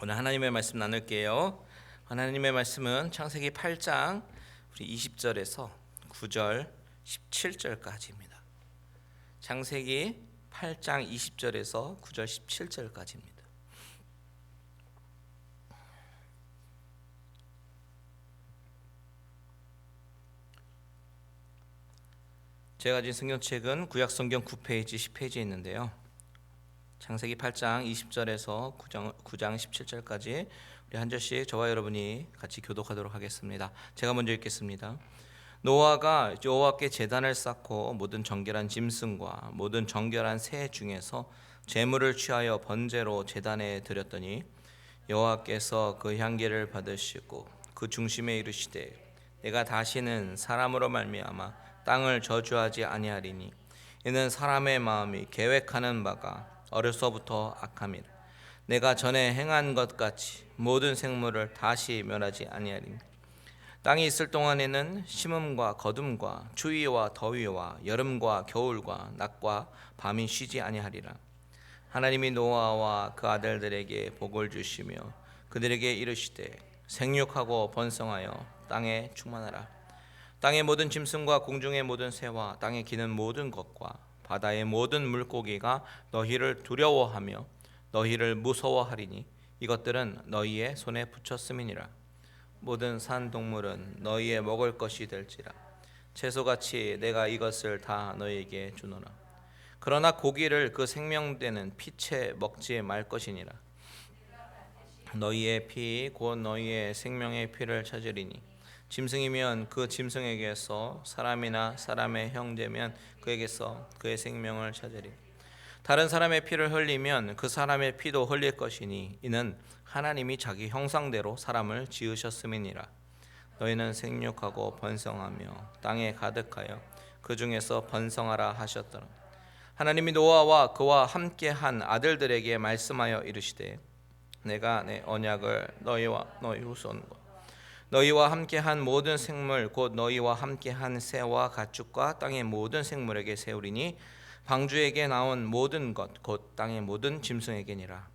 오늘 하나님의 말씀 나눌게요. 하나님의 말씀은 창세기 8장 20절에서 9절 17절까지입니다. 창세기 8장 20절에서 9절 17절까지입니다. 제가 가진 성경책은 구약성경 9페이지 10페이지에 있는데요. 창세기 8장 20절에서 9장 17절까지 우리 한 절씩 저와 여러분이 같이 교독하도록 하겠습니다. 제가 먼저 읽겠습니다. 노아가 여호와께 제단을 쌓고 모든 정결한 짐승과 모든 정결한 새 중에서 제물을 취하여 번제로 제단에 드렸더니 여호와께서 그 향기를 받으시고 그 중심에 이르시되 내가 다시는 사람으로 말미암아 땅을 저주하지 아니하리니 이는 사람의 마음이 계획하는 바가 어려서부터 악함이라. 내가 전에 행한 것 같이 모든 생물을 다시 멸하지 아니하리니 땅이 있을 동안에는 심음과 거둠과 추위와 더위와 여름과 겨울과 낮과 밤이 쉬지 아니하리라. 하나님이 노아와 그 아들들에게 복을 주시며 그들에게 이르시되 생육하고 번성하여 땅에 충만하라. 땅의 모든 짐승과 공중의 모든 새와 땅에 기는 모든 것과 바다의 모든 물고기가 너희를 두려워하며 너희를 무서워하리니 이것들은 너희의 손에 붙였음이니라. 모든 산 동물은 너희의 먹을 것이 될지라. 채소같이 내가 이것을 다 너희에게 주노라. 그러나 고기를 그 생명되는 피채 먹지 말 것이니라. 너희의 피 곧 너희의 생명의 피를 찾으리니 짐승이면 그 짐승에게서 사람이나 사람의 형제면 그에게서 그의 생명을 찾으리. 다른 사람의 피를 흘리면 그 사람의 피도 흘릴 것이니 이는 하나님이 자기 형상대로 사람을 지으셨음이니라. 너희는 생육하고 번성하며 땅에 가득하여 그 중에서 번성하라 하셨더라. 하나님이 노아와 그와 함께한 아들들에게 말씀하여 이르시되 내가 내 언약을 너희와 너희 후손과 너희와 함께한 모든 생물 곧 너희와 함께한 새와 가축과 땅의 모든 생물에게 세우리니 방주에게 나온 모든 것 곧 땅의 모든 짐승에게니라.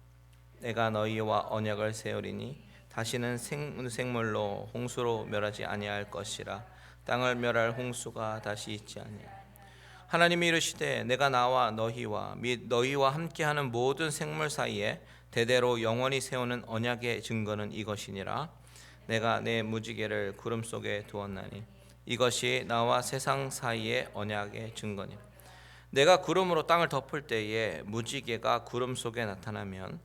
내가 너희와 언약을 세우리니 다시는 생물로 홍수로 멸하지 아니할 것이라. 땅을 멸할 홍수가 다시 있지 아니하리라. 하나님이 이르시되 내가 나와 너희와 및 너희와 함께하는 모든 생물 사이에 대대로 영원히 세우는 언약의 증거는 이것이니라. 내가 내 무지개를 구름 속에 두었나니 이것이 나와 세상 사이의 언약의 증거니라. 내가 구름으로 땅을 덮을 때에 무지개가 구름 속에 나타나면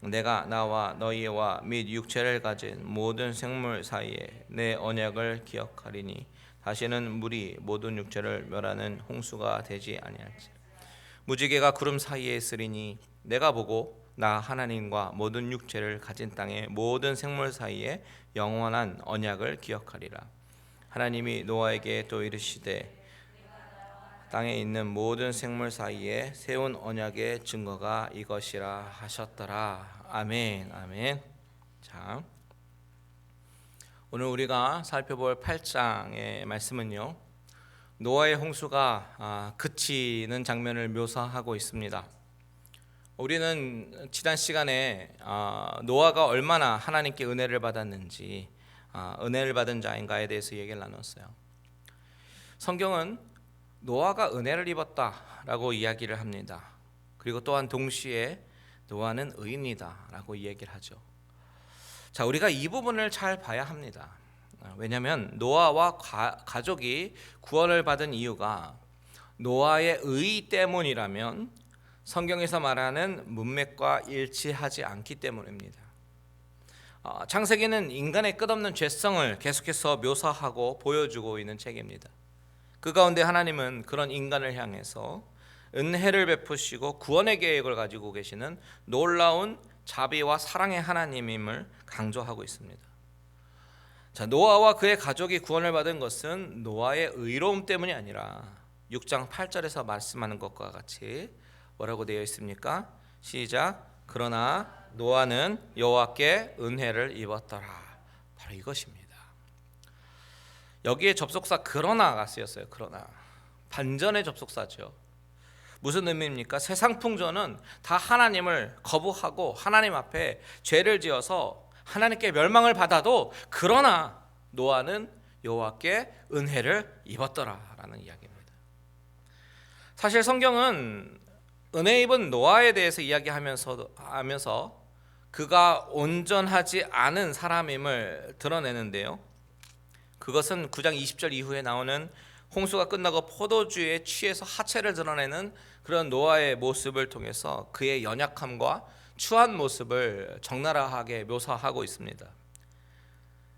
내가 나와 너희와 및 육체를 가진 모든 생물 사이에 내 언약을 기억하리니 다시는 물이 모든 육체를 멸하는 홍수가 되지 아니할지라. 무지개가 구름 사이에 있으리니 내가 보고 나 하나님과 모든 육체를 가진 땅의 모든 생물 사이에 영원한 언약을 기억하리라. 하나님이 노아에게 또 이르시되 땅에 있는 모든 생물 사이에 세운 언약의 증거가 이것이라 하셨더라. 아멘. 아멘. 자, 오늘 우리가 살펴볼 8장의 말씀은요, 노아의 홍수가 그치는 장면을 묘사하고 있습니다. 우리는 지난 시간에 노아가 얼마나 하나님께 은혜를 받았는지, 은혜를 받은 자인가에 대해서 얘기를 나눴어요. 성경은 노아가 은혜를 입었다라고 이야기를 합니다. 그리고 또한 동시에 노아는 의인이다라고 이야기를 하죠. 자, 우리가 이 부분을 잘 봐야 합니다. 왜냐하면 노아와 가족이 구원을 받은 이유가 노아의 의 때문이라면 성경에서 말하는 문맥과 일치하지 않기 때문입니다. 창세기는 인간의 끝없는 죄성을 계속해서 묘사하고 보여주고 있는 책입니다. 그 가운데 하나님은 그런 인간을 향해서 은혜를 베푸시고 구원의 계획을 가지고 계시는 놀라운 자비와 사랑의 하나님임을 강조하고 있습니다. 자, 노아와 그의 가족이 구원을 받은 것은 노아의 의로움 때문이 아니라 6장 8절에서 말씀하는 것과 같이 뭐라고 되어 있습니까? 시작. 그러나 노아는 여호와께 은혜를 입었더라. 바로 이것입니다. 여기에 접속사 그러나가 쓰였어요. 그러나 반전의 접속사죠. 무슨 의미입니까? 세상 풍조는 다 하나님을 거부하고 하나님 앞에 죄를 지어서 하나님께 멸망을 받아도 그러나 노아는 여호와께 은혜를 입었더라라는 이야기입니다. 사실 성경은 은혜 입은 노아에 대해서 이야기하면서 그가 온전하지 않은 사람임을 드러내는데요. 그것은 9장 20절 이후에 나오는 홍수가 끝나고 포도주에 취해서 하체를 드러내는 그런 노아의 모습을 통해서 그의 연약함과 추한 모습을 적나라하게 묘사하고 있습니다.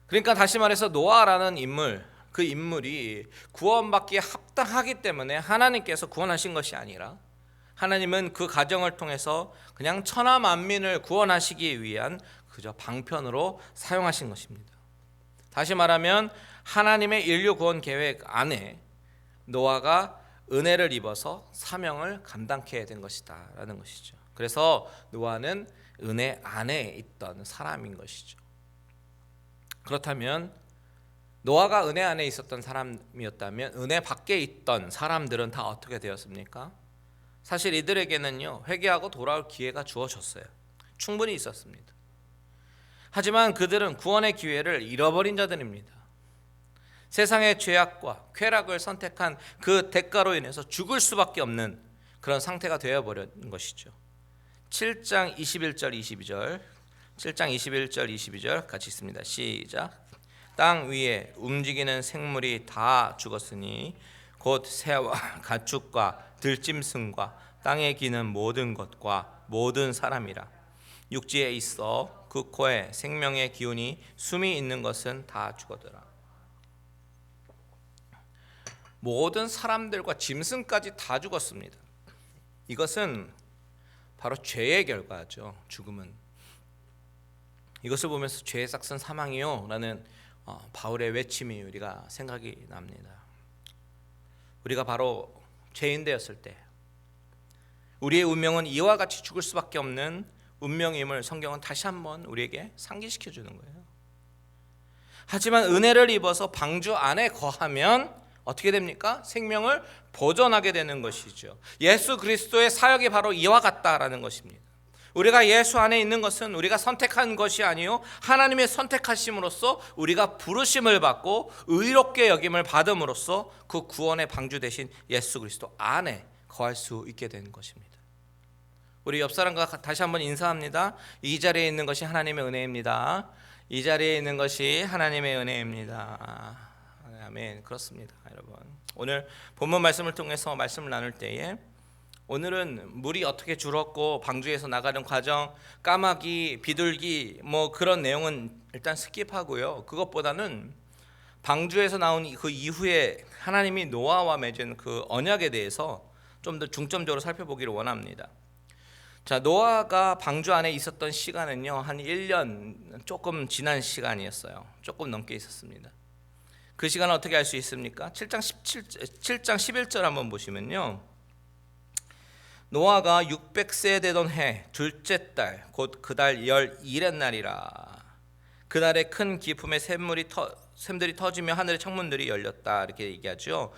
그러니까 다시 말해서 노아라는 인물, 그 인물이 구원받기에 합당하기 때문에 하나님께서 구원하신 것이 아니라 하나님은 그 가정을 통해서 그냥 천하 만민을 구원하시기 위한 그저 방편으로 사용하신 것입니다. 다시 말하면 하나님의 인류 구원 계획 안에 노아가 은혜를 입어서 사명을 감당케 된 것이다 라는 것이죠. 그래서 노아는 은혜 안에 있던 사람인 것이죠. 그렇다면 노아가 은혜 안에 있었던 사람이었다면 은혜 밖에 있던 사람들은 다 어떻게 되었습니까? 사실 이들에게는요, 회개하고 돌아올 기회가 주어졌어요. 충분히 있었습니다. 하지만 그들은 구원의 기회를 잃어버린 자들입니다. 세상의 죄악과 쾌락을 선택한 그 대가로 인해서 죽을 수밖에 없는 그런 상태가 되어버린 것이죠. 7장 21절 22절 7장 21절 22절 같이 있습니다. 시작. 땅 위에 움직이는 생물이 다 죽었으니 곧 새와 가축과 들짐승과 땅에 기는 모든 것과 모든 사람이라. 육지에 있어 그 코에 생명의 기운이 숨이 있는 것은 다 죽어더라. 모든 사람들과 짐승까지 다 죽었습니다. 이것은 바로 죄의 결과죠. 죽음은. 이것을 보면서 죄의 싹은 사망이요 라는 바울의 외침이 우리가 생각이 납니다. 우리가 바로 죄인 되었을 때 우리의 운명은 이와 같이 죽을 수밖에 없는 운명임을 성경은 다시 한번 우리에게 상기시켜 주는 거예요. 하지만 은혜를 입어서 방주 안에 거하면 어떻게 됩니까? 생명을 보존하게 되는 것이죠. 예수 그리스도의 사역이 바로 이와 같다라는 것입니다. 우리가 예수 안에 있는 것은 우리가 선택한 것이 아니요 하나님의 선택하심으로써 우리가 부르심을 받고 의롭게 여김을 받음으로써 그 구원의 방주 되신 예수 그리스도 안에 거할 수 있게 되는 것입니다. 우리 옆 사람과 다시 한번 인사합니다. 이 자리에 있는 것이 하나님의 은혜입니다. 이 자리에 있는 것이 하나님의 은혜입니다. 아멘. 그렇습니다, 여러분. 오늘 본문 말씀을 통해서 말씀을 나눌 때에 오늘은 물이 어떻게 줄었고 방주에서 나가는 과정, 까마귀, 비둘기 뭐 그런 내용은 일단 스킵하고요. 그것보다는 방주에서 나온 그 이후에 하나님이 노아와 맺은 그 언약에 대해서 좀 더 중점적으로 살펴보기를 원합니다. 자, 노아가 방주 안에 있었던 시간은요, 한 1년 조금 지난 시간이었어요. 조금 넘게 있었습니다. 그 시간을 어떻게 알 수 있습니까? 7장 11절 한번 보시면요, 노아가 600세 되던 해 둘째 달 곧 그 달 12일의 날이라. 그날에 큰 기품의 샘들이 터지며 하늘의 창문들이 열렸다 이렇게 얘기하죠.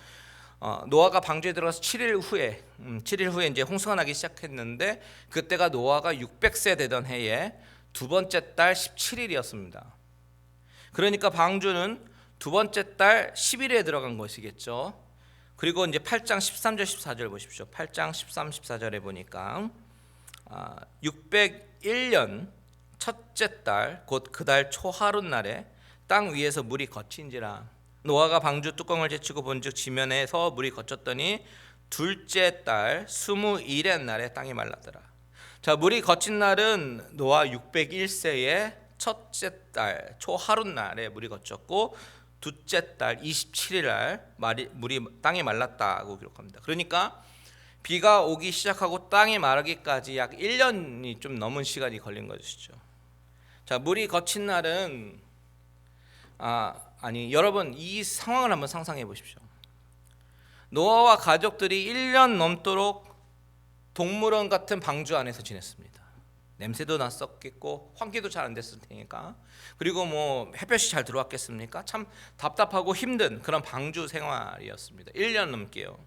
노아가 방주에 들어가서 7일 후에 이제 홍수가 나기 시작했는데 그때가 노아가 600세 되던 해에 두 번째 달 17일이었습니다. 그러니까 방주는 두 번째 달 10일에 들어간 것이겠죠. 그리고 이제 8장 13절 14절 보십시오. 8장 13, 14절에 보니까 601년 첫째 달 곧 그 달 초하룻 날에 땅 위에서 물이 거친지라. 노아가 방주 뚜껑을 제치고 본즉 지면에서 물이 거쳤더니 둘째 달 20일의 날에 땅이 말랐더라. 자, 물이 거친 날은 노아 601세의 첫째 달 초하룻 날에 물이 거쳤고 둘째 달 27일 날 물이 땅이 말랐다고 기록합니다. 그러니까 비가 오기 시작하고 땅이 마르기까지 약 1년이 좀 넘은 시간이 걸린 것이죠. 자, 물이 거친 날은 여러분 이 상황을 한번 상상해 보십시오. 노아와 가족들이 1년 넘도록 동물원 같은 방주 안에서 지냈습니다. 냄새도 났었겠고 환기도 잘 안 됐을 테니까. 그리고 뭐 햇볕이 잘 들어왔겠습니까? 참 답답하고 힘든 그런 방주 생활이었습니다. 1년 넘게요.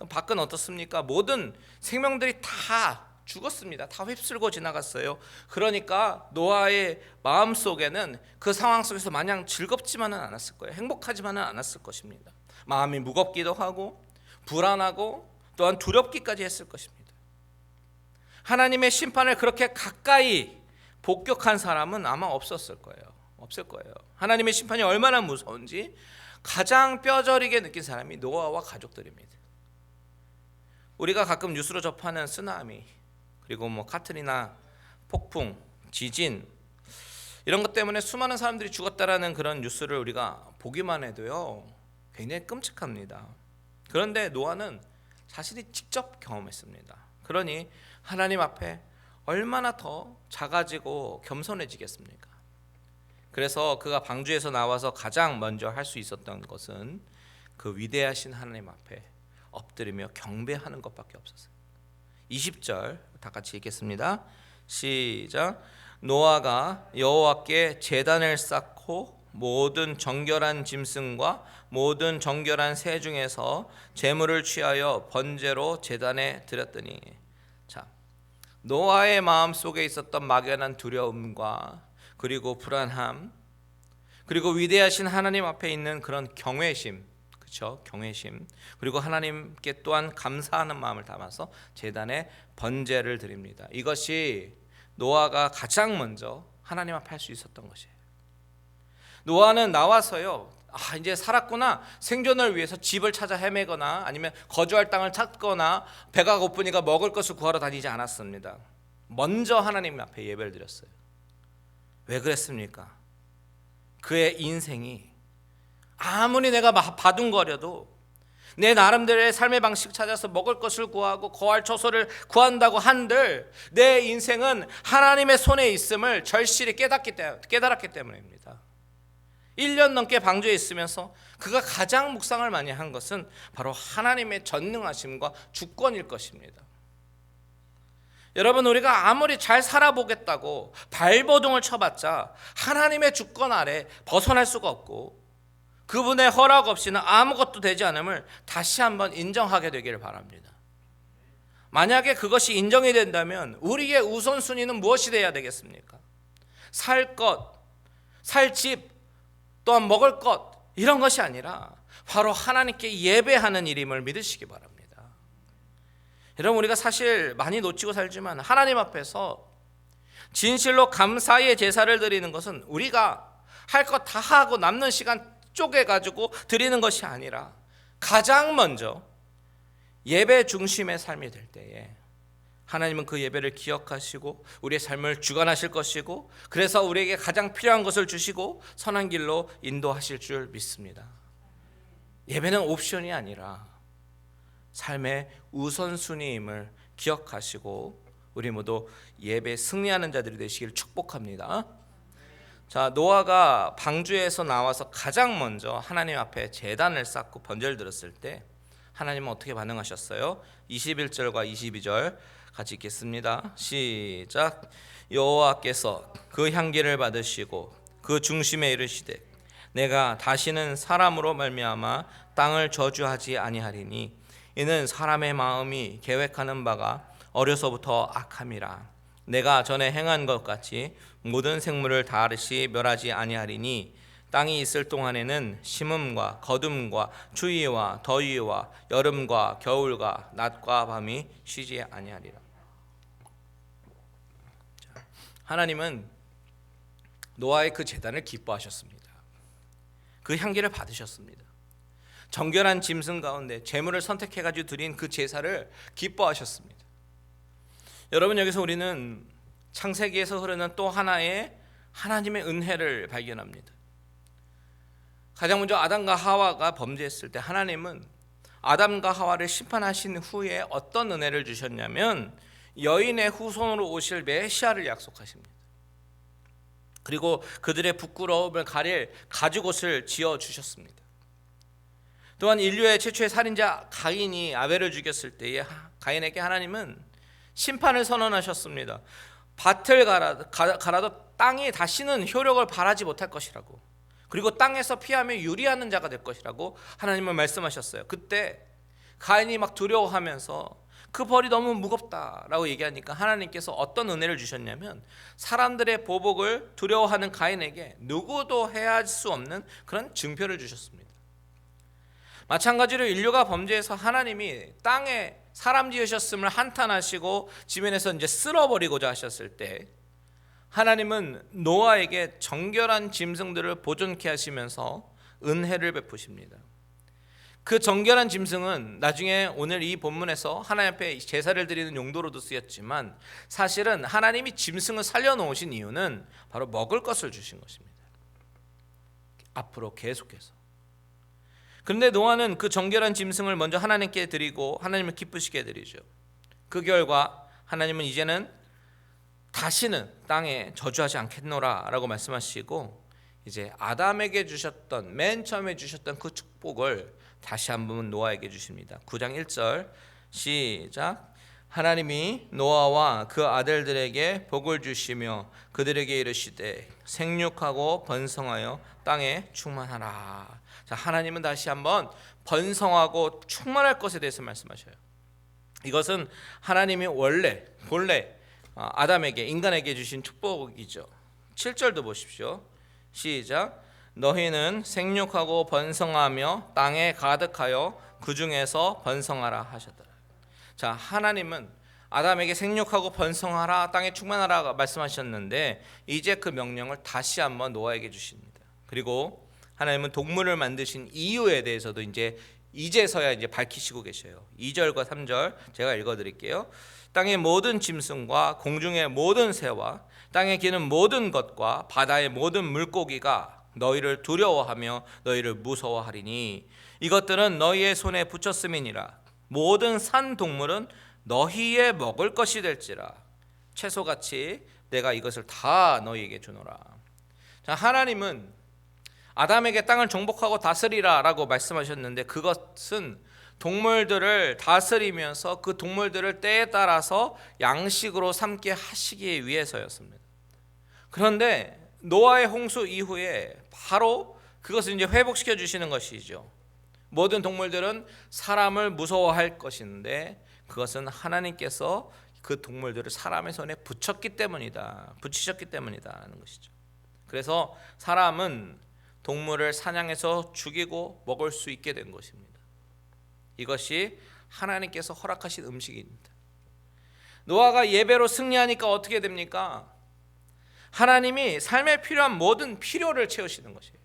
밖은 어떻습니까? 모든 생명들이 다 죽었습니다. 다 휩쓸고 지나갔어요. 그러니까 노아의 마음속에는 그 상황 속에서 마냥 즐겁지만은 않았을 거예요. 행복하지만은 않았을 것입니다. 마음이 무겁기도 하고 불안하고 또한 두렵기까지 했을 것입니다. 하나님의 심판을 그렇게 가까이 복격한 사람은 아마 없었을 거예요. 없을 거예요. 하나님의 심판이 얼마나 무서운지 가장 뼈저리게 느낀 사람이 노아와 가족들입니다. 우리가 가끔 뉴스로 접하는 쓰나미, 그리고 카트리나 폭풍, 지진 이런 것 때문에 수많은 사람들이 죽었다라는 그런 뉴스를 우리가 보기만 해도요 굉장히 끔찍합니다. 그런데 노아는 자신이 직접 경험했습니다. 그러니 하나님 앞에 얼마나 더 작아지고 겸손해지겠습니까? 그래서 그가 방주에서 나와서 가장 먼저 할 수 있었던 것은 그 위대하신 하나님 앞에 엎드리며 경배하는 것밖에 없었어요. 20절 다 같이 읽겠습니다. 시작. 노아가 여호와께 제단을 쌓고 모든 정결한 짐승과 모든 정결한 새 중에서 제물을 취하여 번제로 제단에 드렸더니, 자, 노아의 마음속에 있었던 막연한 두려움과 그리고 불안함, 그리고 위대하신 하나님 앞에 있는 그런 경외심, 그렇죠? 경외심, 그리고 하나님께 또한 감사하는 마음을 담아서 제단에 번제를 드립니다. 이것이 노아가 가장 먼저 하나님 앞에 할 수 있었던 것이에요. 노아는 나와서요, 이제 살았구나, 생존을 위해서 집을 찾아 헤매거나 아니면 거주할 땅을 찾거나 배가 고프니까 먹을 것을 구하러 다니지 않았습니다. 먼저 하나님 앞에 예배를 드렸어요. 왜 그랬습니까? 그의 인생이 아무리 내가 바둥거려도 내 나름대로의 삶의 방식 찾아서 먹을 것을 구하고 거할 처소를 구한다고 한들 내 인생은 하나님의 손에 있음을 절실히 깨달았기 때문입니다. 1년 넘게 방주에 있으면서 그가 가장 묵상을 많이 한 것은 바로 하나님의 전능하심과 주권일 것입니다. 여러분, 우리가 아무리 잘 살아보겠다고 발버둥을 쳐봤자 하나님의 주권 아래 벗어날 수가 없고 그분의 허락 없이는 아무것도 되지 않음을 다시 한번 인정하게 되기를 바랍니다. 만약에 그것이 인정이 된다면 우리의 우선순위는 무엇이 되어야 되겠습니까? 살 것, 살 집, 또한 먹을 것, 이런 것이 아니라 바로 하나님께 예배하는 일임을 믿으시기 바랍니다. 여러분, 우리가 사실 많이 놓치고 살지만 하나님 앞에서 진실로 감사의 제사를 드리는 것은 우리가 할 것 다 하고 남는 시간 쪼개가지고 드리는 것이 아니라 가장 먼저 예배 중심의 삶이 될 때에 하나님은 그 예배를 기억하시고 우리의 삶을 주관하실 것이고, 그래서 우리에게 가장 필요한 것을 주시고 선한 길로 인도하실 줄 믿습니다. 예배는 옵션이 아니라 삶의 우선순위임을 기억하시고 우리 모두 예배 승리하는 자들이 되시길 축복합니다. 자, 노아가 방주에서 나와서 가장 먼저 하나님 앞에 제단을 쌓고 번제를 드렸을 때 하나님은 어떻게 반응하셨어요? 21절과 22절 같이 읽겠습니다. 시작. 여호와께서 그 향기를 받으시고 그 중심에 이르시되 내가 다시는 사람으로 말미암아 땅을 저주하지 아니하리니 이는 사람의 마음이 계획하는 바가 어려서부터 악함이라. 내가 전에 행한 것 같이 모든 생물을 다르시 멸하지 아니하리니 땅이 있을 동안에는 심음과 거둠과 추위와 더위와 여름과 겨울과 낮과 밤이 쉬지 아니하리라. 하나님은 노아의 그 제단을 기뻐하셨습니다. 그 향기를 받으셨습니다. 정결한 짐승 가운데 제물을 선택해가지고 드린 그 제사를 기뻐하셨습니다. 여러분, 여기서 우리는 창세기에서 흐르는 또 하나의 하나님의 은혜를 발견합니다. 가장 먼저 아담과 하와가 범죄했을 때 하나님은 아담과 하와를 심판하신 후에 어떤 은혜를 주셨냐면 여인의 후손으로 오실 메시아를 약속하십니다. 그리고 그들의 부끄러움을 가릴 가죽옷을 지어주셨습니다. 또한 인류의 최초의 살인자 가인이 아벨을 죽였을 때에 가인에게 하나님은 심판을 선언하셨습니다. 밭을 갈아도 땅이 다시는 효력을 발하지 못할 것이라고, 그리고 땅에서 피하며 유리하는 자가 될 것이라고 하나님은 말씀하셨어요. 그때 가인이 막 두려워하면서 그 벌이 너무 무겁다라고 얘기하니까 하나님께서 어떤 은혜를 주셨냐면 사람들의 보복을 두려워하는 가인에게 누구도 해할 수 없는 그런 증표를 주셨습니다. 마찬가지로 인류가 범죄해서 하나님이 땅에 사람 지으셨음을 한탄하시고 지면에서 이제 쓸어버리고자 하셨을 때 하나님은 노아에게 정결한 짐승들을 보존케 하시면서 은혜를 베푸십니다. 그 정결한 짐승은 나중에 오늘 이 본문에서 하나님 앞에 제사를 드리는 용도로도 쓰였지만 사실은 하나님이 짐승을 살려놓으신 이유는 바로 먹을 것을 주신 것입니다. 앞으로 계속해서. 그런데 노아는 그 정결한 짐승을 먼저 하나님께 드리고 하나님을 기쁘시게 드리죠. 그 결과 하나님은 이제는 다시는 땅에 저주하지 않겠노라 라고 말씀하시고 이제 아담에게 주셨던 맨 처음에 주셨던 그 축복을 다시 한번 노아에게 주십니다. 9장 1절 시작. 하나님이 노아와 그 아들들에게 복을 주시며 그들에게 이르시되 생육하고 번성하여 땅에 충만하라. 자, 하나님은 다시 한번 번성하고 충만할 것에 대해서 말씀하셔요. 이것은 하나님이 본래 아담에게 인간에게 주신 축복이죠. 7절도 보십시오. 시작. 너희는 생육하고 번성하며 땅에 가득하여 그 중에서 번성하라 하셨더라. 자, 하나님은 아담에게 생육하고 번성하라 땅에 충만하라 말씀하셨는데 이제 그 명령을 다시 한번 노아에게 주십니다. 그리고 하나님은 동물을 만드신 이유에 대해서도 이제서야 이제 밝히시고 계셔요. 2절과 3절 제가 읽어드릴게요. 땅의 모든 짐승과 공중의 모든 새와 땅에 기는 모든 것과 바다의 모든 물고기가 너희를 두려워하며 너희를 무서워하리니 이것들은 너희의 손에 붙였음이니라. 모든 산 동물은 너희의 먹을 것이 될지라. 채소같이 내가 이것을 다 너희에게 주노라. 자, 하나님은 아담에게 땅을 정복하고 다스리라 라고 말씀하셨는데 그것은 동물들을 다스리면서 그 동물들을 때에 따라서 양식으로 삼게 하시기 위해서였습니다. 그런데 노아의 홍수 이후에 바로 그것을 이제 회복시켜 주시는 것이죠. 모든 동물들은 사람을 무서워할 것인데 그것은 하나님께서 그 동물들을 사람의 손에 붙이셨기 때문이다라는 것이죠. 그래서 사람은 동물을 사냥해서 죽이고 먹을 수 있게 된 것입니다. 이것이 하나님께서 허락하신 음식입니다. 노아가 예배로 승리하니까 어떻게 됩니까? 하나님이 삶에 필요한 모든 필요를 채우시는 것이에요.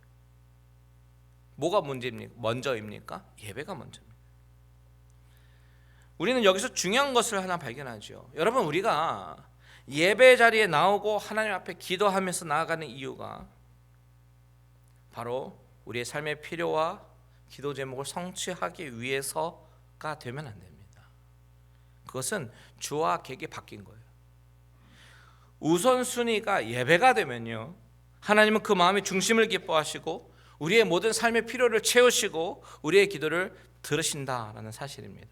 뭐가 먼저입니까? 예배가 먼저입니다. 우리는 여기서 중요한 것을 하나 발견하죠. 여러분, 우리가 예배 자리에 나오고 하나님 앞에 기도하면서 나아가는 이유가 바로 우리의 삶의 필요와 기도 제목을 성취하기 위해서가 되면 안 됩니다. 그것은 주와 객이 바뀐 거예요. 우선순위가 예배가 되면요, 하나님은 그 마음의 중심을 기뻐하시고 우리의 모든 삶의 필요를 채우시고 우리의 기도를 들으신다라는 사실입니다.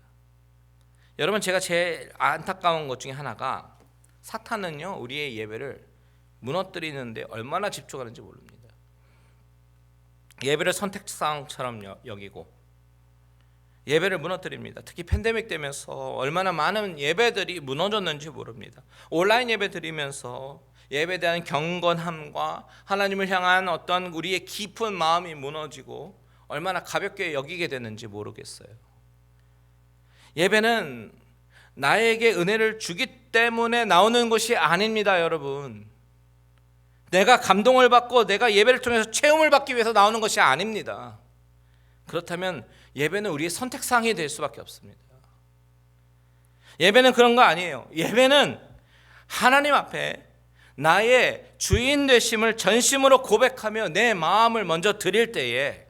여러분, 제가 제일 안타까운 것 중에 하나가 사탄은요, 우리의 예배를 무너뜨리는데 얼마나 집중하는지 모릅니다. 예배를 선택사항처럼 여기고 예배를 무너뜨립니다. 특히 팬데믹 되면서 얼마나 많은 예배들이 무너졌는지 모릅니다. 온라인 예배 드리면서 예배에 대한 경건함과 하나님을 향한 어떤 우리의 깊은 마음이 무너지고 얼마나 가볍게 여기게 되는지 모르겠어요. 예배는 나에게 은혜를 주기 때문에 나오는 것이 아닙니다, 여러분. 내가 감동을 받고 내가 예배를 통해서 체험을 받기 위해서 나오는 것이 아닙니다. 그렇다면 예배는 우리의 선택사항이 될 수밖에 없습니다. 예배는 그런 거 아니에요. 예배는 하나님 앞에 나의 주인 되심을 전심으로 고백하며 내 마음을 먼저 드릴 때에,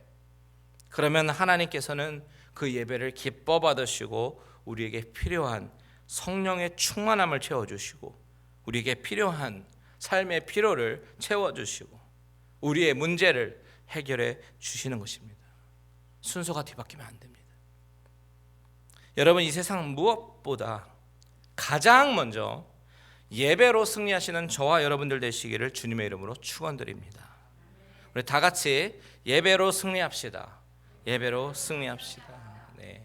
그러면 하나님께서는 그 예배를 기뻐 받으시고 우리에게 필요한 성령의 충만함을 채워주시고 우리에게 필요한 삶의 필요를 채워주시고 우리의 문제를 해결해 주시는 것입니다. 순서가 뒤바뀌면 안 됩니다. 여러분, 이 세상 무엇보다 가장 먼저 예배로 승리하시는 저와 여러분들 되시기를 주님의 이름으로 축원드립니다. 우리 다 같이 예배로 승리합시다. 예배로 승리합시다. 네.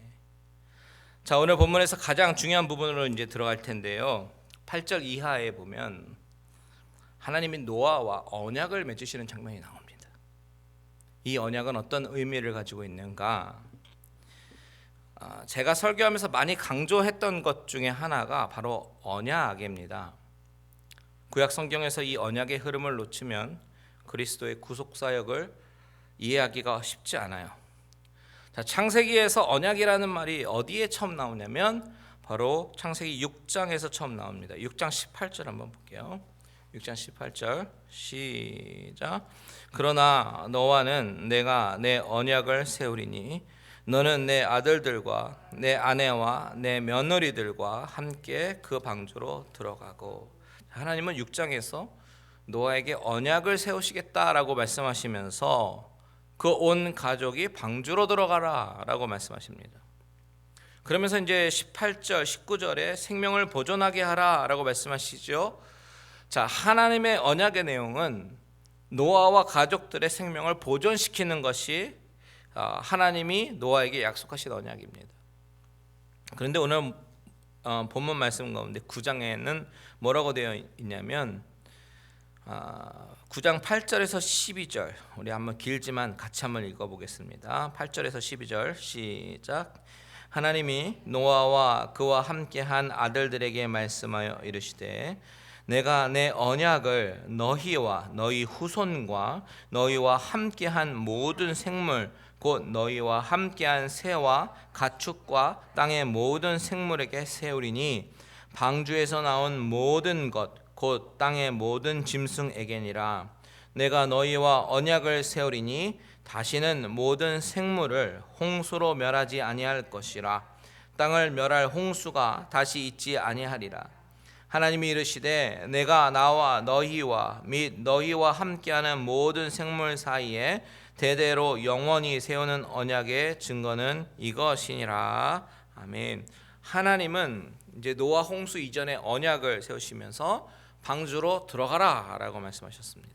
자, 오늘 본문에서 가장 중요한 부분으로 이제 들어갈 텐데요. 8절 이하에 보면 하나님이 노아와 언약을 맺으시는 장면이 나옵니다. 이 언약은 어떤 의미를 가지고 있는가? 제가 설교하면서 많이 강조했던 것 중에 하나가 바로 언약입니다. 구약 성경에서 이 언약의 흐름을 놓치면 그리스도의 구속 사역을 이해하기가 쉽지 않아요. 자, 창세기에서 언약이라는 말이 어디에 처음 나오냐면 바로 창세기 6장에서 처음 나옵니다. 6장 18절 한번 볼게요. 6장 18절 시작. 그러나 너와는 내가 내 언약을 세우리니 너는 내 아들들과 내 아내와 내 며느리들과 함께 그 방주로 들어가고. 하나님은 6장에서 노아에게 언약을 세우시겠다라고 말씀하시면서 그 온 가족이 방주로 들어가라 라고 말씀하십니다. 그러면서 이제 18절 19절에 생명을 보존하게 하라 라고 말씀하시죠. 자, 하나님의 언약의 내용은 노아와 가족들의 생명을 보존시키는 것이 하나님이 노아에게 약속하신 언약입니다. 그런데 오늘 본문 말씀 가운데 9장에는 뭐라고 되어 있냐면 9장 8절에서 12절, 우리 한번 길지만 같이 한번 읽어보겠습니다. 8절에서 12절 시작. 하나님이 노아와 그와 함께한 아들들에게 말씀하여 이르시되 내가 내 언약을 너희와 너희 후손과 너희와 함께한 모든 생물 곧 너희와 함께한 새와 가축과 땅의 모든 생물에게 세우리니 방주에서 나온 모든 것 곧 땅의 모든 짐승에게니라. 내가 너희와 언약을 세우리니 다시는 모든 생물을 홍수로 멸하지 아니할 것이라. 땅을 멸할 홍수가 다시 있지 아니하리라. 하나님이 이르시되 내가 나와 너희와 및 너희와 함께하는 모든 생물 사이에 대대로 영원히 세우는 언약의 증거는 이것이니라. 아멘. 하나님은 이제 노아 홍수 이전에 언약을 세우시면서 방주로 들어가라 라고 말씀하셨습니다.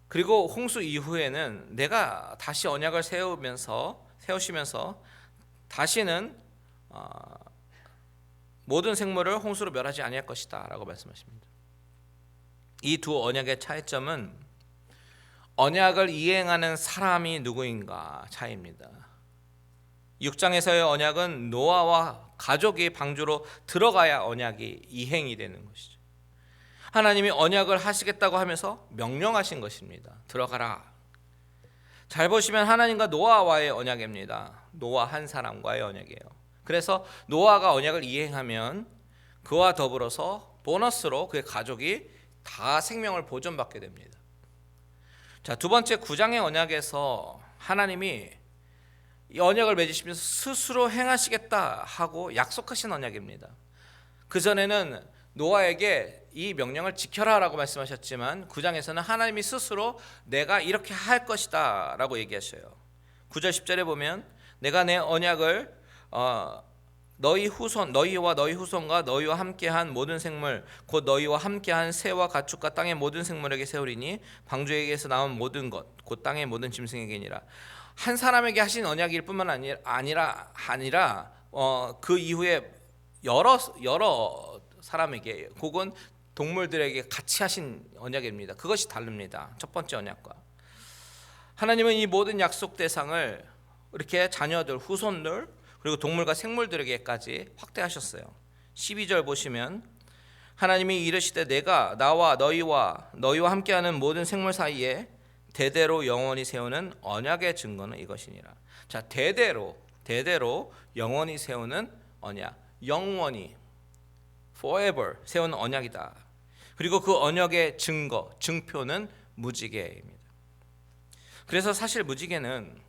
그리고 홍수 이후에는 내가 다시 언약을 세우시면서 다시는 모든 생물을 홍수로 멸하지 아니할 것이다 라고 말씀하십니다. 이 두 언약의 차이점은 언약을 이행하는 사람이 누구인가 차이입니다. 6장에서의 언약은 노아와 가족이 방주로 들어가야 언약이 이행이 되는 것이죠. 하나님이 언약을 하시겠다고 하면서 명령하신 것입니다. 들어가라. 잘 보시면 하나님과 노아와의 언약입니다. 노아 한 사람과의 언약이에요. 그래서 노아가 언약을 이행하면 그와 더불어서 보너스로 그의 가족이 다 생명을 보존받게 됩니다. 자, 두 번째 9장의 언약에서 하나님이 이 언약을 맺으시면서 스스로 행하시겠다 하고 약속하신 언약입니다. 그전에는 노아에게 이 명령을 지켜라 라고 말씀하셨지만 9장에서는 하나님이 스스로 내가 이렇게 할 것이다 라고 얘기하셔요. 9절 10절에 보면 내가 내 언약을 너희와 너희 후손과 너희와 함께한 모든 생물 곧 너희와 함께한 새와 가축과 땅의 모든 생물에게 세우리니 방주에게서 나온 모든 것 곧 땅의 모든 짐승에게니라. 한 사람에게 하신 언약일 뿐만 아니라 그 이후에 여러 사람에게 혹은 동물들에게 같이 하신 언약입니다. 그것이 다릅니다. 첫 번째 언약과 하나님은 이 모든 약속 대상을 이렇게 자녀들, 후손들 그리고 동물과 생물들에게까지 확대하셨어요. 12절 보시면 하나님이 이르시되 내가 나와 너희와 함께하는 모든 생물 사이에 대대로 영원히 세우는 언약의 증거는 이것이니라. 자, 대대로 영원히 세우는 언약, 영원히 forever 세우는 언약이다. 그리고 그 언약의 증표는 무지개입니다. 그래서 사실 무지개는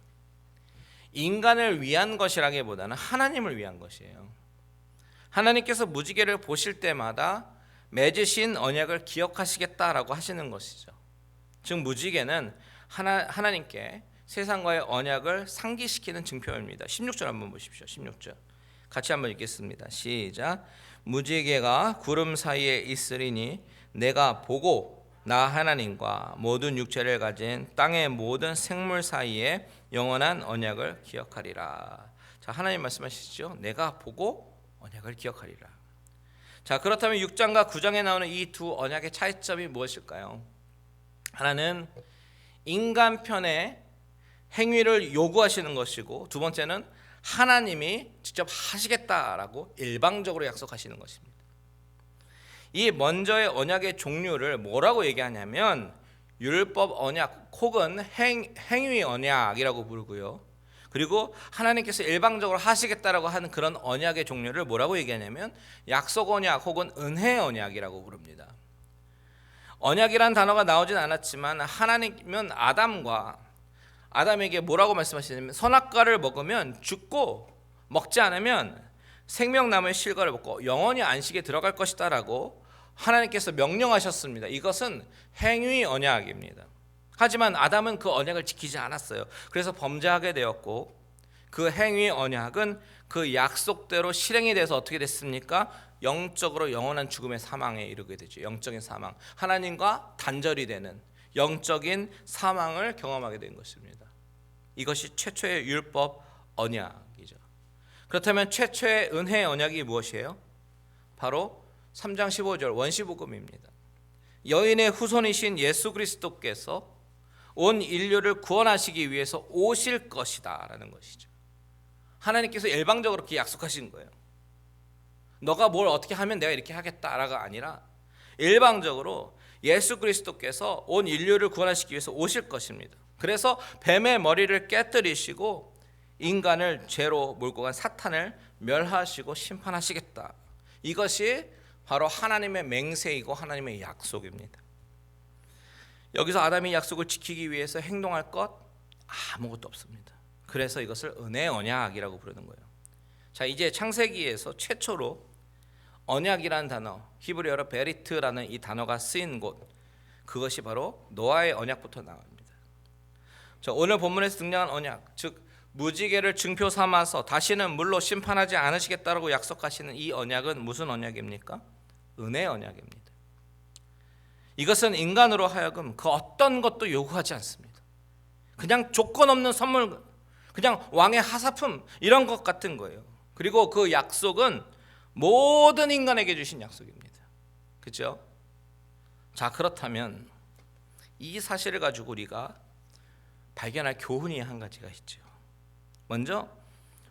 인간을 위한 것이라기보다는 하나님을 위한 것이에요. 하나님께서 무지개를 보실 때마다 맺으신 언약을 기억하시겠다라고 하시는 것이죠. 즉 무지개는 하나님께 세상과의 언약을 상기시키는 증표입니다. 16절 한번 보십시오. 16절 같이 한번 읽겠습니다. 시작. 무지개가 구름 사이에 있으리니 내가 보고 나 하나님과 모든 육체를 가진 땅의 모든 생물 사이에 영원한 언약을 기억하리라. 자, 하나님 말씀하시죠. 내가 보고 언약을 기억하리라. 자, 그렇다면 6장과 9장에 나오는 이 두 언약의 차이점이 무엇일까요? 하나는 인간 편의 행위를 요구하시는 것이고, 두 번째는 하나님이 직접 하시겠다라고 일방적으로 약속하시는 것입니다. 이 먼저의 언약의 종류를 뭐라고 얘기하냐면 율법 언약 혹은 행위 언약이라고 부르고요. 그리고 하나님께서 일방적으로 하시겠다라고 하는 그런 언약의 종류를 뭐라고 얘기하냐면 약속 언약 혹은 은혜 언약이라고 부릅니다. 언약이란 단어가 나오진 않았지만 하나님은 아담에게 뭐라고 말씀하시냐면 선악과를 먹으면 죽고 먹지 않으면 생명나무의 실과를 먹고 영원히 안식에 들어갈 것이다 라고 하나님께서 명령하셨습니다. 이것은 행위 언약입니다. 하지만 아담은 그 언약을 지키지 않았어요. 그래서 범죄하게 되었고, 그 행위 언약은 그 약속대로 실행이 돼서 어떻게 됐습니까? 영적으로 영원한 죽음의 사망에 이르게 되죠. 영적인 사망, 하나님과 단절이 되는 영적인 사망을 경험하게 된 것입니다. 이것이 최초의 율법 언약이죠. 그렇다면 최초의 은혜 언약이 무엇이에요? 바로 3장 15절 원시복음입니다. 여인의 후손이신 예수 그리스도께서 온 인류를 구원하시기 위해서 오실 것이다 라는 것이죠. 하나님께서 일방적으로 그렇게 약속하신 거예요. 너가 뭘 어떻게 하면 내가 이렇게 하겠다라가 아니라 일방적으로 예수 그리스도께서 온 인류를 구원하시기 위해서 오실 것입니다. 그래서 뱀의 머리를 깨뜨리시고 인간을 죄로 몰고 간 사탄을 멸하시고 심판하시겠다. 이것이 바로 하나님의 맹세이고 하나님의 약속입니다. 여기서 아담이 약속을 지키기 위해서 행동할 것 아무것도 없습니다. 그래서 이것을 은혜 언약이라고 부르는 거예요. 자, 이제 창세기에서 최초로 언약이라는 단어, 히브리어로 베리트라는 이 단어가 쓰인 곳, 그것이 바로 노아의 언약부터 나옵니다. 자, 오늘 본문에서 등장한 언약, 즉 무지개를 증표 삼아서 다시는 물로 심판하지 않으시겠다라고 약속하시는 이 언약은 무슨 언약입니까? 은혜 언약입니다. 이것은 인간으로 하여금 그 어떤 것도 요구하지 않습니다. 그냥 조건 없는 선물, 그냥 왕의 하사품 이런 것 같은 거예요. 그리고 그 약속은 모든 인간에게 주신 약속입니다. 그렇죠? 자, 그렇다면 이 사실을 가지고 우리가 발견할 교훈이 한 가지가 있죠. 먼저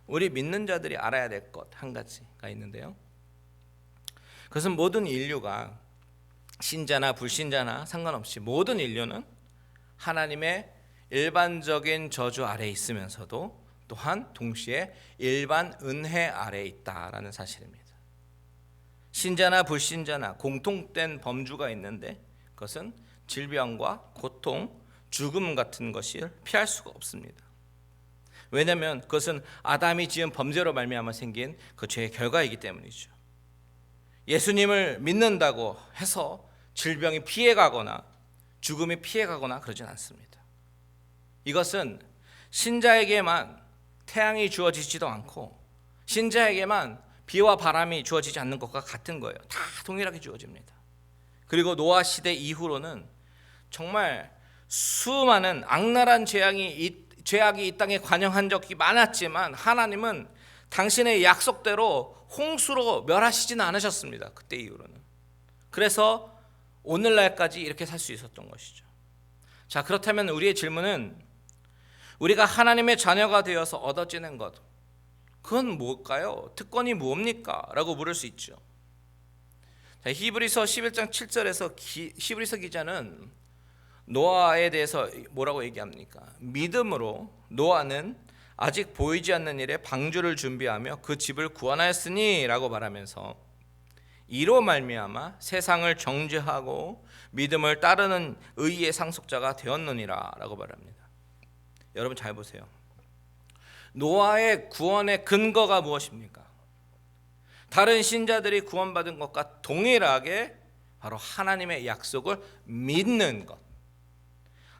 우리 믿는 자들이 알아야 될 것 한 가지가 있는데요. 그것은 모든 인류가 신자나 불신자나 상관없이 모든 인류는 하나님의 일반적인 저주 아래에 있으면서도 또한 동시에 일반 은혜 아래에 있다라는 사실입니다. 신자나 불신자나 공통된 범주가 있는데 그것은 질병과 고통, 죽음 같은 것을 피할 수가 없습니다. 왜냐하면 그것은 아담이 지은 범죄로 말미암아 생긴 그 죄의 결과이기 때문이죠. 예수님을 믿는다고 해서 질병이 피해가거나 죽음이 피해가거나 그러진 않습니다. 이것은 신자에게만 태양이 주어지지도 않고 신자에게만 비와 바람이 주어지지 않는 것과 같은 거예요. 다 동일하게 주어집니다. 그리고 노아 시대 이후로는 정말 수많은 악랄한 죄악이 이 땅에 관영한 적이 많았지만 하나님은 당신의 약속대로 홍수로 멸하시지는 않으셨습니다. 그때 이후로는. 그래서 오늘날까지 이렇게 살 수 있었던 것이죠. 자, 그렇다면 우리의 질문은 우리가 하나님의 자녀가 되어서 얻어지는 것, 그건 뭘까요? 특권이 뭡니까? 라고 물을 수 있죠. 자, 히브리서 11장 7절에서 히브리서 기자는 노아에 대해서 뭐라고 얘기합니까? 믿음으로 노아는 아직 보이지 않는 일에 방주를 준비하며 그 집을 구원하였으니 라고 말하면서 이로 말미암아 세상을 정죄하고 믿음을 따르는 의의 상속자가 되었느니라 라고 말합니다. 여러분 잘 보세요. 노아의 구원의 근거가 무엇입니까? 다른 신자들이 구원받은 것과 동일하게 바로 하나님의 약속을 믿는 것,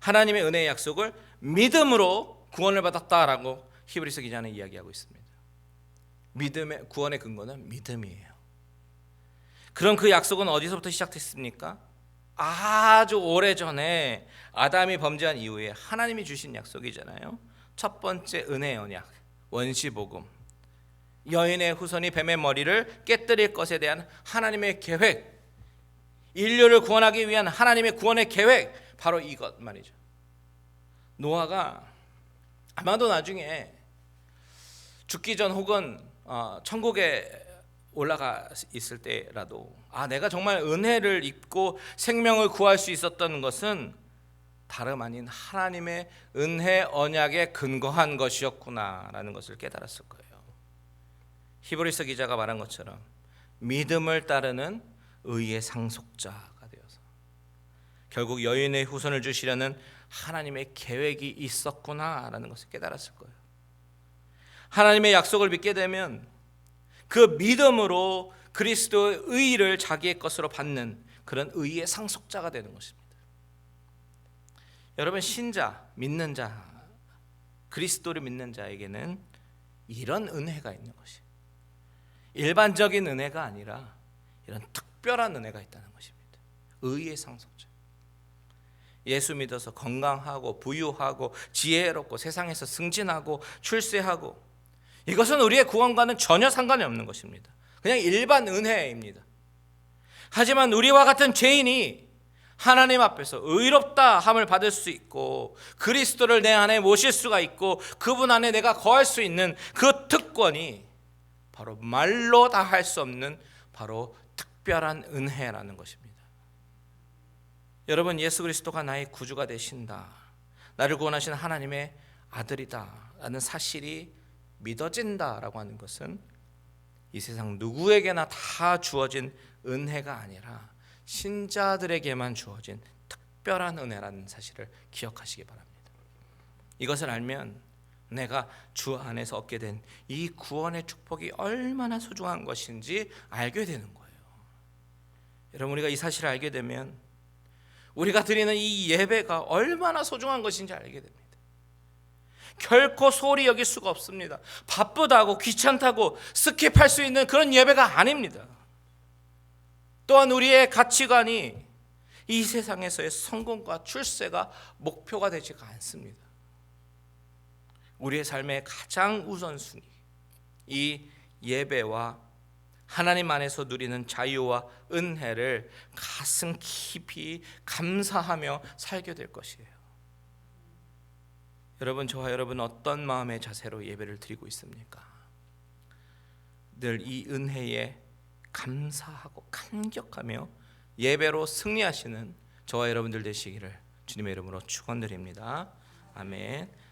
하나님의 은혜의 약속을 믿음으로 구원을 받았다라고 히브리서 기자는 이야기하고 있습니다. 믿음의 구원의 근거는 믿음이에요. 그럼 그 약속은 어디서부터 시작됐습니까? 아주 오래전에 아담이 범죄한 이후에 하나님이 주신 약속이잖아요. 첫 번째 은혜의 언약, 원시복음. 여인의 후손이 뱀의 머리를 깨뜨릴 것에 대한 하나님의 계획, 인류를 구원하기 위한 하나님의 구원의 계획, 바로 이것 말이죠. 노아가 아마도 나중에 죽기 전 혹은 천국에 올라가 있을 때라도 내가 정말 은혜를 입고 생명을 구할 수 있었던 것은 다름 아닌 하나님의 은혜 언약에 근거한 것이었구나라는 것을 깨달았을 거예요. 히브리서 기자가 말한 것처럼 믿음을 따르는 의의 상속자가 되어서 결국 여인의 후손을 주시려는 하나님의 계획이 있었구나라는 것을 깨달았을 거예요. 하나님의 약속을 믿게 되면 그 믿음으로 그리스도의 의를 자기의 것으로 받는 그런 의의 상속자가 되는 것입니다. 여러분, 신자, 믿는 자, 그리스도를 믿는 자에게는 이런 은혜가 있는 것이 일반적인 은혜가 아니라 이런 특별한 은혜가 있다는 것입니다. 의의 상속자. 예수 믿어서 건강하고 부유하고 지혜롭고 세상에서 승진하고 출세하고, 이것은 우리의 구원과는 전혀 상관이 없는 것입니다. 그냥 일반 은혜입니다. 하지만 우리와 같은 죄인이 하나님 앞에서 의롭다 함을 받을 수 있고 그리스도를 내 안에 모실 수가 있고 그분 안에 내가 거할 수 있는 그 특권이 바로 말로 다 할 수 없는 바로 특별한 은혜라는 것입니다. 여러분, 예수 그리스도가 나의 구주가 되신다, 나를 구원하신 하나님의 아들이다 라는 사실이 믿어진다라고 하는 것은 이 세상 누구에게나 다 주어진 은혜가 아니라 신자들에게만 주어진 특별한 은혜라는 사실을 기억하시기 바랍니다. 이것을 알면 내가 주 안에서 얻게 된 이 구원의 축복이 얼마나 소중한 것인지 알게 되는 거예요. 여러분, 우리가 이 사실을 알게 되면 우리가 드리는 이 예배가 얼마나 소중한 것인지 알게 됩니다. 결코 소홀히 여길 수가 없습니다. 바쁘다고 귀찮다고 스킵할 수 있는 그런 예배가 아닙니다. 또한 우리의 가치관이 이 세상에서의 성공과 출세가 목표가 되지가 않습니다. 우리의 삶의 가장 우선순위, 이 예배와 하나님 안에서 누리는 자유와 은혜를 가슴 깊이 감사하며 살게 될 것이에요. 여러분, 저와 여러분 어떤 마음의 자세로 예배를 드리고 있습니까? 늘 이 은혜에 감사하고 감격하며 예배로 승리하시는 저와 여러분들 되시기를 주님의 이름으로 축원드립니다. 아멘.